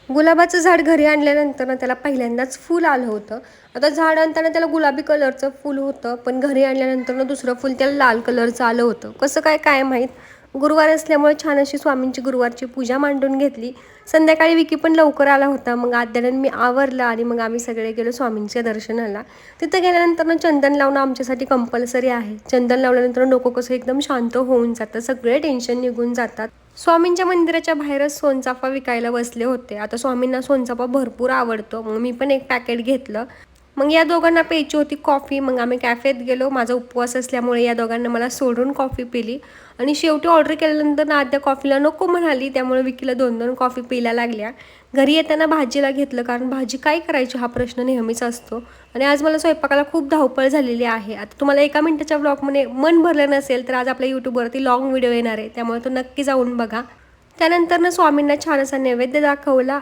गुलाबाचं झाड घरी आणल्यानंतर ना त्याला पहिल्यांदाच फूल आलं होतं. आता झाड आणताना त्याला गुलाबी कलरचं फूल होतं, पण घरी आणल्यानंतर ना दुसरं फूल त्याला लाल कलरचं आलं होतं. कसं काय काय माहीत. गुरुवार असल्यामुळे छान अशी स्वामींची गुरुवारची पूजा मांडून घेतली. संध्याकाळी विकी पण लवकर आला होता. मग आद्यानं मी आवरलं आणि मग आम्ही सगळे गेलो स्वामींच्या दर्शनाला. तिथं गेल्यानंतर ना चंदन लावणं आमच्यासाठी कंपल्सरी आहे. चंदन लावल्यानंतर डोकं कसं एकदम शांत होऊन जातं, सगळे टेन्शन निघून जातात. स्वामींच्या मंदिराच्या बाहेरच सोनचाफा विकायला बसले होते. आता स्वामींना सोनचाफा भरपूर आवडतो, मग मी पण एक पॅकेट घेतलं. मग या दोघांना प्यायची होती कॉफी. मग आम्ही कॅफेत गेलो. माझा उपवास असल्यामुळे या दोघांना मला सोडून कॉफी पिली आणि शेवटी ऑर्डर केल्यानंतर आद्या कॉफीला नको म्हणाली, त्यामुळे विकीला 2-2 कॉफी प्यायला लागल्या. घरी येताना भाजीला घेतलं, कारण भाजी काय करायची हा प्रश्न नेहमीच असतो. आणि आज मला स्वयंपाकाला खूप धावपळ झालेली आहे. आता तुम्हाला 1 मिनिटाच्या ब्लॉगमध्ये मन भरलं नसेल तर आज आपल्या यूट्यूबवरती लॉंग व्हिडिओ येणार आहे, त्यामुळे तो नक्की जाऊन बघा. त्यानंतर स्वामींना छान असा नैवेद्य दाखवला